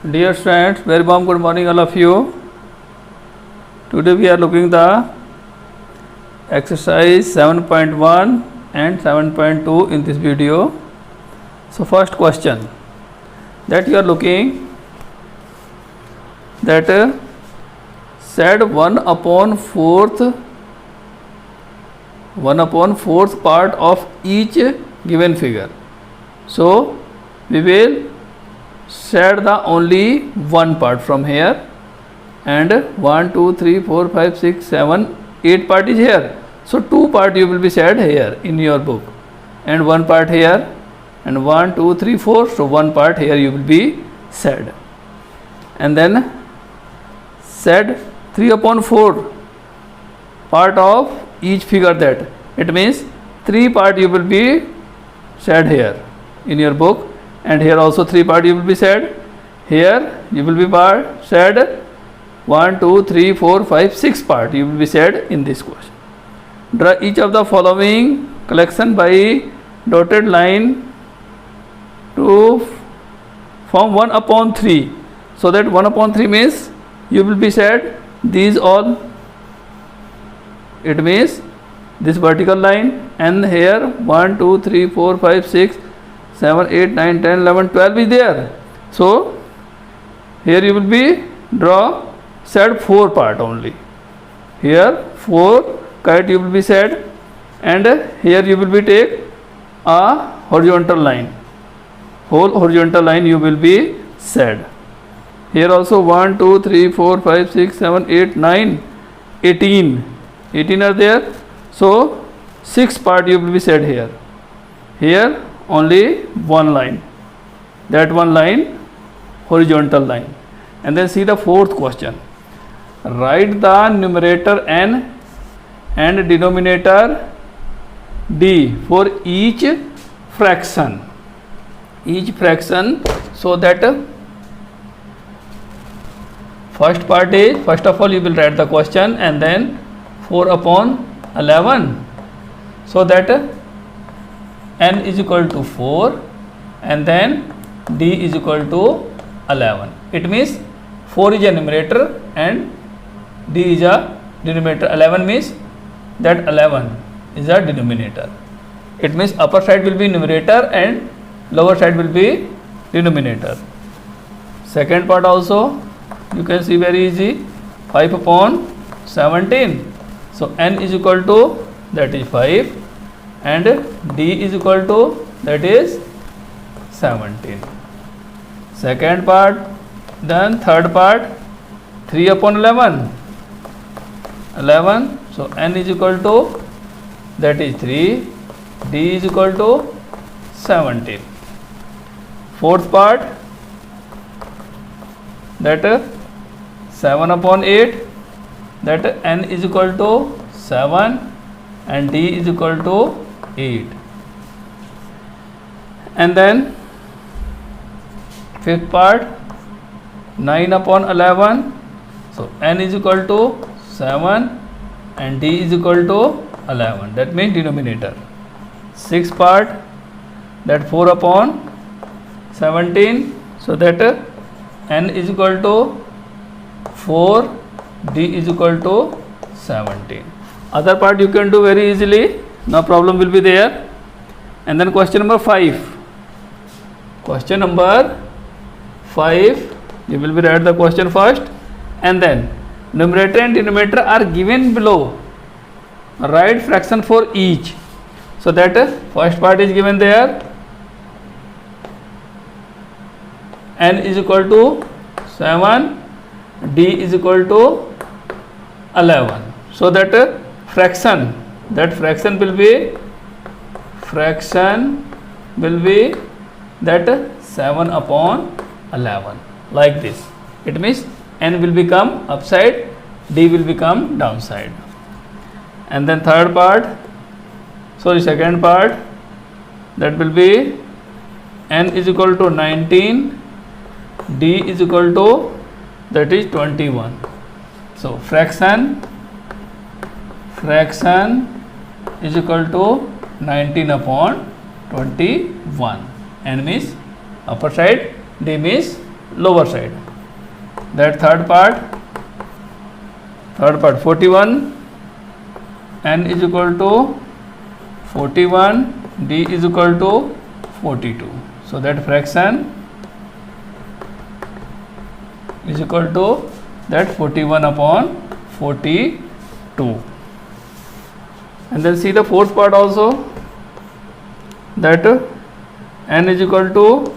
Dear students, very warm good morning all of you. Today we are looking the exercise 7.1 and 7.2 in this video. So first question that you are looking that said 1/4 part of each given figure. So we will set the only one part from here, and 1 2 3 4 5 6 7 8 part is here. So 2 part you will be set here in your book, and 1 part here, and 1 2 3 4, so 1 part here you will be set. And then set 3/4 part of each figure, that it means 3 part you will be set here in your book, and here also 3 part you will be said. Here you will be said 1 2 3 4 5 6 part you will be said in this question. Draw each of the following collection by dotted line to form 1/3. So that 1/3 means you will be said these all, it means this vertical line, and here 1 2 3 4 5 6 7 8 9 10 11 12 is there. So here you will be draw said 4 part only. Here 4 kite you will be said, and here you will be take a horizontal line, whole horizontal line you will be said. Here also 1 2 3 4 5 6 7 8 9 18 are there. So 6 part you will be said here. Here only one line, that one line horizontal line. And then see the fourth question. Write the numerator n and denominator d for each fraction. So that first part is, first of all you will write the question, and then 4/11, so that n is equal to 4 and then d is equal to 11. It means 4 is a numerator and d is a denominator. 11 means that 11 is a denominator. It means upper side will be numerator and lower side will be denominator. Second part also you can see very easy, 5/17. So n is equal to, that is 5, and d is equal to, that is 17. Second part. Then third part, 3/11, so n is equal to, that is 3, d is equal to 17. Fourth part, that 7/8, that n is equal to 7 and d is equal to 8. And then fifth part, 9/11, so n is equal to 7 and d is equal to 11, that means denominator. Sixth part, that 4/17, so that n is equal to 4, d is equal to 17. Other part you can do very easily, no problem will be there. And then question number 5. Question number 5, you will be write the question first, and then numerator and denominator are given below. Write fraction for each. So that first part is given there, n is equal to 7, d is equal to 11. So that fraction will be that 7/11, like this. It means n will become upside, d will become downside. And then second part, that will be n is equal to 19, d is equal to, that is 21. So fraction is equal to 19/21, n means upper side, d means lower side. That third part 41, n is equal to 41, d is equal to 42. So that fraction is equal to that 41 upon 42. And then see the fourth part also, that n is equal to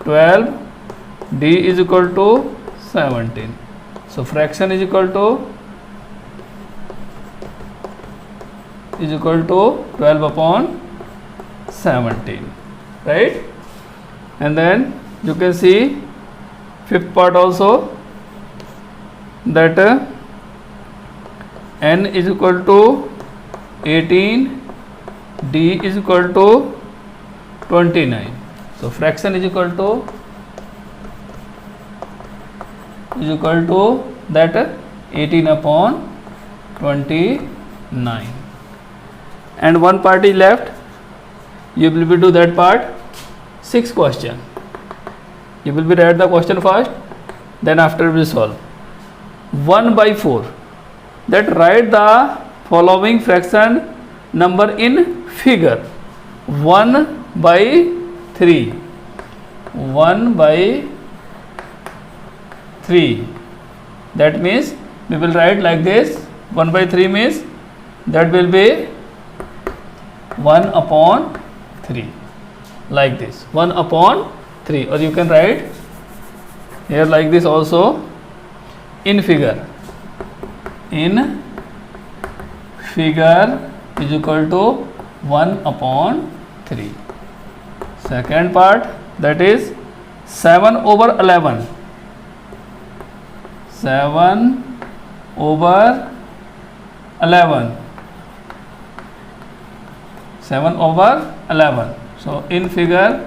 12, d is equal to 17. So fraction is equal to 12 upon 17, right? And then you can see fifth part also, that n is equal to 18, d is equal to 29. So fraction is equal to that 18 upon 29. And one part is left. You will be do that part. 6 question. You will be read the question first, then after we solve. 1/4. That write the following fraction number in figure. 1/3. 1/3. That means we will write like this. 1/3 means that will be 1 upon 3, like this, 1 upon 3, or you can write here like this also, in figure is equal to 1 upon 3. Second part, that is 7/11. 7/11. 7/11. So in figure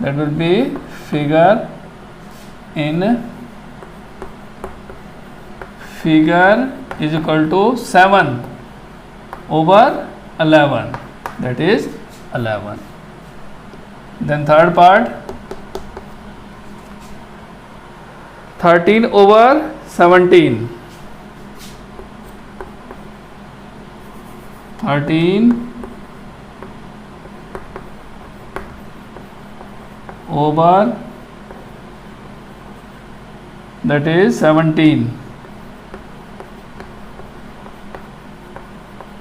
that will be figure is equal to 7/11, that is 11. Then third part, 13/17. 13 over, that is 17.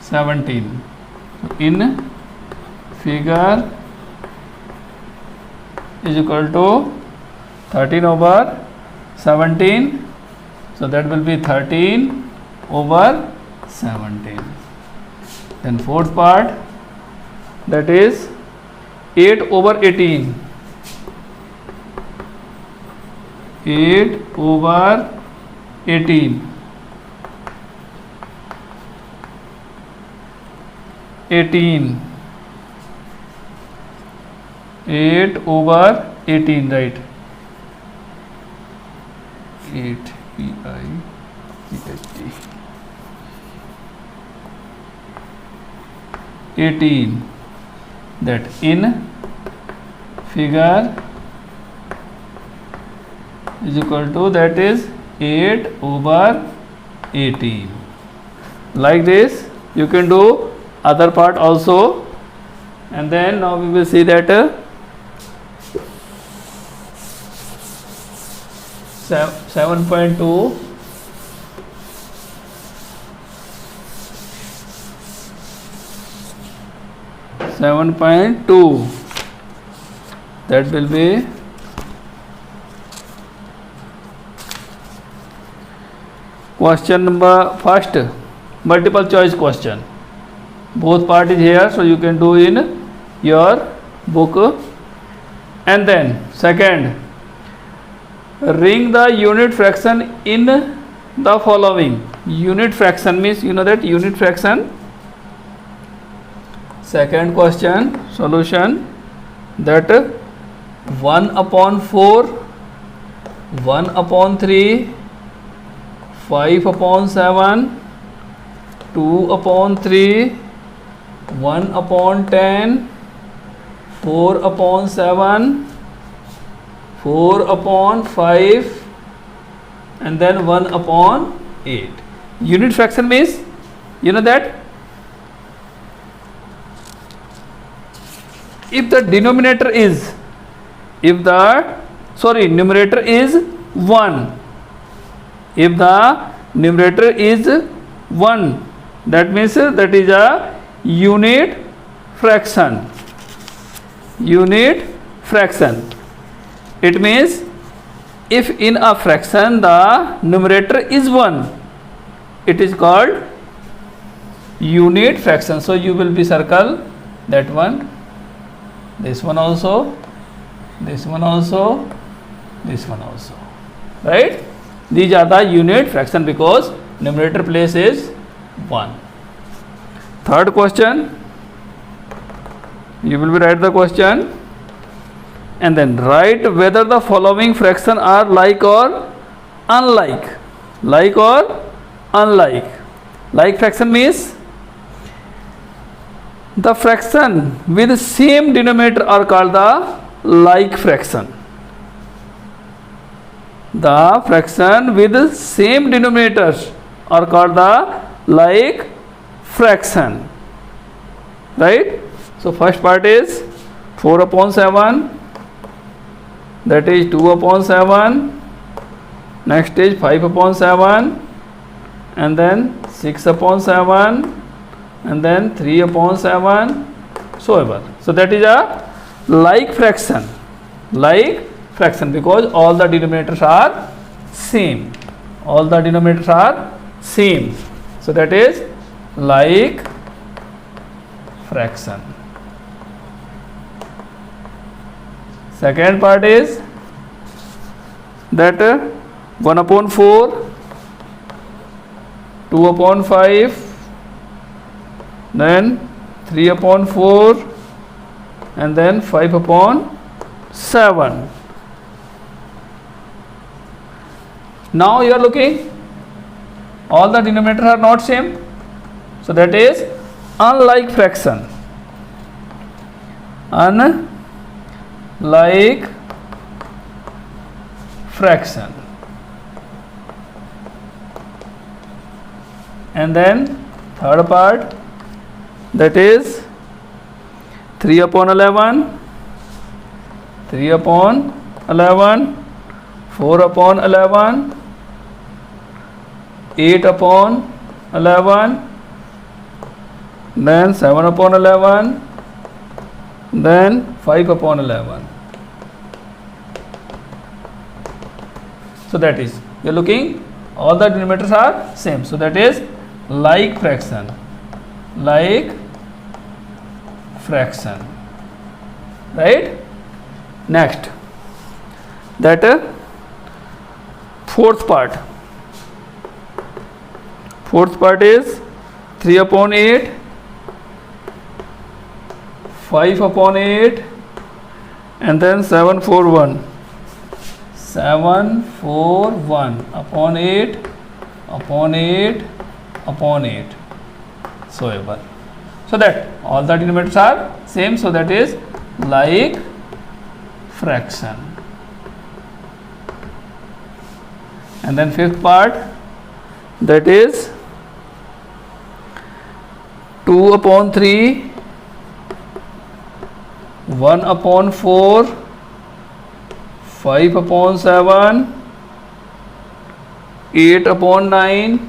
17. In figure is equal to 13/17. So that will be 13/17. Then fourth part, that is 8/18. 8/18. 8/18, right? 8 P-I-E-H-T. 18. That in figure is equal to, that is 8/18. Like this you can do other part also. And then now we will see that 7.2. 7.2, that will be question number first, multiple choice question. Both part is here, so you can do in your book. And then second, ring the unit fraction in the following. Unit fraction means, you know that unit fraction. Second question solution, that 1/4, 1/3, 5/7, 2/3, 1/10, 4/7, 4/5, and then 1/8. Unit fraction means, you know that if the numerator is 1, if the numerator is 1, that means that is a unit fraction. It means if in a fraction the numerator is 1, it is called unit fraction. So you will be circle that one, this one also, this one also, this one also, right? These are the unit fraction because numerator place is 1. Third question, you will be write the question and then write whether the following fraction are like or unlike. Like or unlike. Like fraction means the fraction with same denominator are called the like fraction. The fraction with same denominators are called the like fraction, right? So first part is 4/7, that is 2/7, next is 5/7, and then 6/7, and then 3/7, so ever. So that is a like fraction. Like fraction because all the denominators are same. All the denominators are same. So that is like fraction. Second part is that 1/4, 2/5, then 3/4, and then 5/7. Now you are looking, all the denominators are not same, so that is unlike fraction. Unlike fraction. And then third part, that is 3/11, 3/11, 4/11, 8/11, then 7/11, then 5/11. So that is, you are looking, all the denominators are same, so that is like fraction. Like fraction, right? Next, that fourth part is 3/8, 5/8, and then 7/1, 7/8/8/8, so ever. So that all the denominators are same, so that is like fraction. And then fifth part, that is 2/3, 1/4, 5/7, 8/9,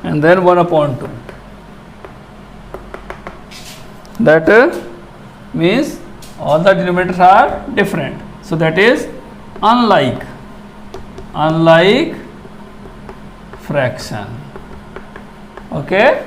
and then 1/2. That means all the denominators are different, so that is unlike fraction. Okay.